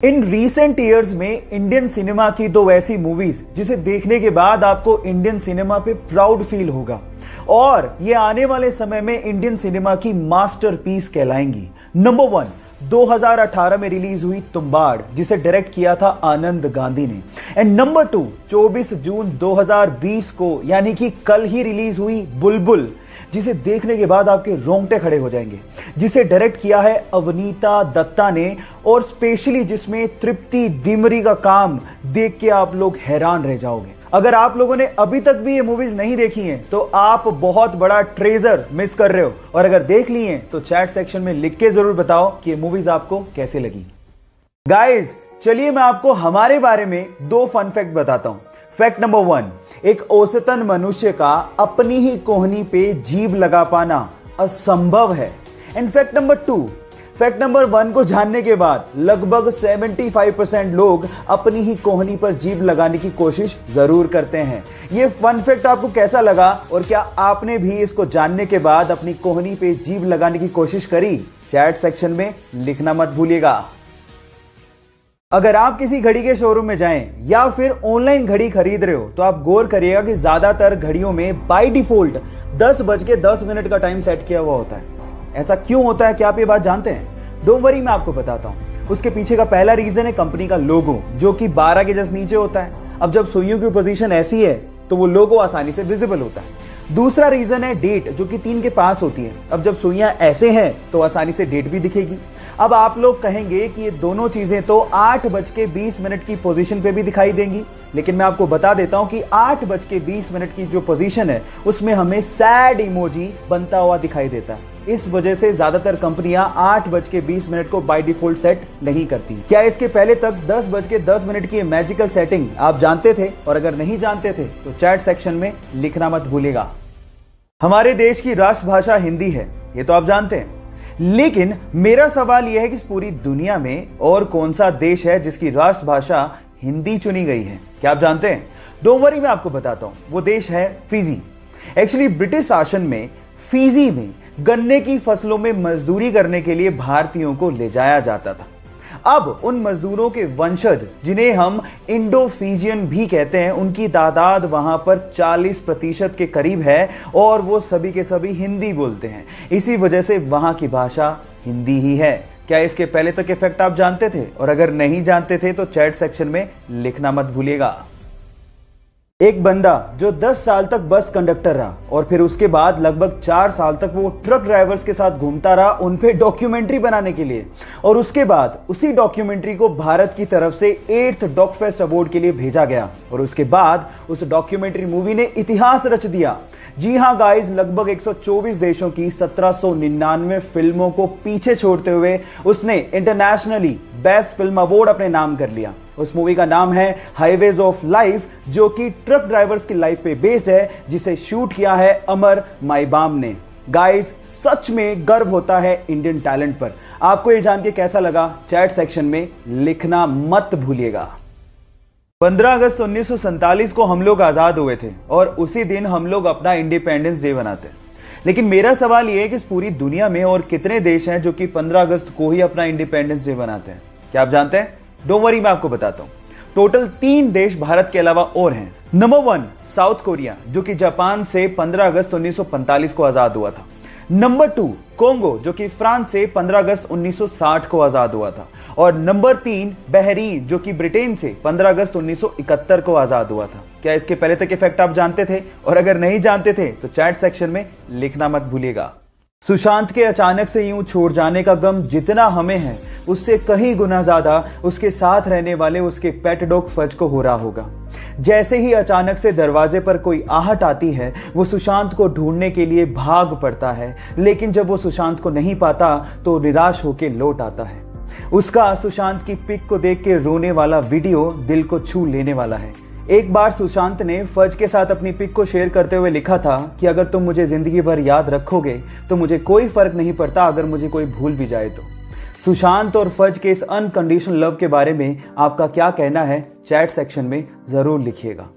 In recent years में Indian cinema की दो ऐसी मूवीज जिसे देखने के बाद आपको इंडियन सिनेमा पे प्राउड फील होगा और ये आने वाले समय में इंडियन सिनेमा की मास्टरपीस कहलाएंगी। नंबर 1, 2018 में रिलीज हुई तुम्बाड़, जिसे डायरेक्ट किया था आनंद गांधी ने। एंड नंबर 2, 24 जून 2020 को यानी कि कल ही रिलीज हुई बुलबुल, जिसे देखने के बाद आपके रोंगटे खड़े हो जाएंगे, जिसे डायरेक्ट किया है अवनीता दत्ता ने और स्पेशली जिसमें तृप्ति दिमरी का काम देख के आप लोग हैरान रह जाओगे। अगर आप लोगों ने अभी तक भी ये मूवीज नहीं देखी हैं तो आप बहुत बड़ा ट्रेजर मिस कर रहे हो, और अगर देख ली हैं तो चैट सेक्शन में लिख के जरूर बताओ कि ये मूवीज आपको कैसे लगी। गाइज चलिए मैं आपको हमारे बारे में 2 फन फैक्ट बताता हूं। फैक्ट नंबर 1, एक औसतन मनुष्य का अपनी ही कोहनी पे जीभ लगा पाना असंभव है। And fact number 2, fact number 1 को जानने के बाद लगभग 75% लोग अपनी ही कोहनी पर जीभ लगाने की कोशिश जरूर करते हैं। ये फन फैक्ट आपको कैसा लगा और क्या आपने भी इसको जानने के बाद अपनी कोहनी पे जीभ लगाने की कोशिश करी? चैट सेक्शन में लिखना मत भूलिएगा। अगर आप किसी घड़ी के शोरूम में जाएं या फिर ऑनलाइन घड़ी खरीद रहे हो तो आप गौर करिएगा कि ज्यादातर घड़ियों में बाय डिफॉल्ट 10:10 का टाइम सेट किया हुआ होता है। ऐसा क्यों होता है, क्या आप ये बात जानते हैं? डोंट वरी, मैं आपको बताता हूं। उसके पीछे का पहला रीजन है कंपनी का लोगो, जो कि 12 के जस्ट नीचे होता है। अब जब सुइयों की पोजीशन ऐसी है तो वो लोगो आसानी से विजिबल होता है। दूसरा रीजन है डेट, जो कि 3 के पास होती है। अब जब सुइयां ऐसे हैं तो आसानी से डेट भी दिखेगी। अब आप लोग कहेंगे कि ये दोनों चीजें तो 8:20 की पोजीशन पे भी दिखाई देंगी, लेकिन मैं आपको बता देता हूं कि 8:20 की जो पोजीशन है उसमें हमें सैड इमोजी बनता हुआ दिखाई देता है। इस वजह से ज्यादातर कंपनियां 8:20 को बाय डिफॉल्ट सेट नहीं करती। क्या इसके पहले तक 10:10 की मैजिकल सेटिंग आप जानते थे? और अगर नहीं जानते थे तो चैट सेक्शन में लिखना मत भूलिएगा। हमारे देश की राष्ट्रभाषा हिंदी है, ये तो आप जानते हैं, लेकिन मेरा सवाल यह है कि इस पूरी दुनिया में और कौन सा देश है जिसकी राष्ट्रभाषा हिंदी चुनी गई है? क्या आप जानते हैं? डोंट वरी, मैं आपको बताता हूं। वो देश है फिजी। एक्चुअली ब्रिटिश शासन में फिजी में गन्ने की फसलों में मजदूरी करने के लिए भारतीयों को ले जाया जाता था। अब उन मजदूरों के वंशज, जिन्हें हम इंडो फिजियन भी कहते हैं, उनकी तादाद वहां पर 40% के करीब है और वो सभी के सभी हिंदी बोलते हैं। इसी वजह से वहां की भाषा हिंदी ही है। क्या इसके पहले तक इफेक्ट आप जानते थे? और अगर नहीं जानते थे तो चैट सेक्शन में लिखना मत भूलिएगा। एक बंदा जो 10 साल तक बस कंडक्टर रहा और फिर उसके बाद लगभग 4 साल तक वो ट्रक ड्राइवर्स के साथ घूमता रहा उन पे डॉक्यूमेंट्री बनाने के लिए, और उसके बाद उसी डॉक्यूमेंट्री को भारत की तरफ से 8th डॉक फेस्ट अवार्ड के लिए भेजा गया और उसके बाद उस डॉक्यूमेंट्री मूवी ने इतिहास रच दिया। जी हां गाइस, लगभग 124 देशों की 1799 फिल्मों को पीछे छोड़ते हुए उसने इंटरनेशनली बेस्ट फिल्म अवार्ड अपने नाम कर लिया। उस मूवी का नाम है हाईवेज ऑफ लाइफ, जो कि ट्रक ड्राइवर्स की लाइफ पे बेस्ड है, जिसे शूट किया है अमर माईबाम ने। गाइस सच में गर्व होता है इंडियन टैलेंट पर। आपको ये जान के कैसा लगा? चैट सेक्शन में लिखना मत भूलिएगा। 15 अगस्त 1947 को हम लोग आजाद हुए थे और उसी दिन हम लोग अपना इंडिपेंडेंस डे मनाते हैं। लेकिन मेरा सवाल यह है कि इस पूरी दुनिया में और कितने देश हैं जो कि 15 अगस्त को ही अपना इंडिपेंडेंस डे मनाते हैं? क्या आप जानते हैं? डोंट वरी, मैं आपको बताता हूं। टोटल 3 देश भारत के अलावा और हैं। नंबर 1, साउथ कोरिया, जो कि जापान से 15 अगस्त 1945 को आजाद हुआ था। नंबर 2, कोंगो, जो कि फ्रांस से 15 अगस्त 1960 को आजाद हुआ था। और नंबर 3, बहरीन, जो कि ब्रिटेन से 15 अगस्त 1971 को आजाद हुआ था। क्या इसके पहले तक इफेक्ट आप जानते थे? और अगर नहीं जानते थे तो चैट सेक्शन में लिखना मत भूलिएगा। सुशांत के अचानक से यूं छोड़ जाने का गम जितना हमें है, उससे कहीं गुना ज्यादा उसके साथ रहने वाले उसके पेट डॉग फज को हो रहा होगा। जैसे ही अचानक से दरवाजे पर कोई आहट आती है, वो सुशांत को ढूंढने के लिए भाग पड़ता है, लेकिन जब वो सुशांत को नहीं पाता तो निराश होकर लौट आता है। उसका सुशांत की पिक को देख के रोने वाला वीडियो दिल को छू लेने वाला है। एक बार सुशांत ने फज के साथ अपनी पिक को शेयर करते हुए लिखा था कि अगर तुम मुझे जिंदगी भर याद रखोगे तो मुझे कोई फर्क नहीं पड़ता अगर मुझे कोई भूल भी जाए तो। सुशांत और फज के इस अनकंडीशनल लव के बारे में आपका क्या कहना है? चैट सेक्शन में जरूर लिखिएगा।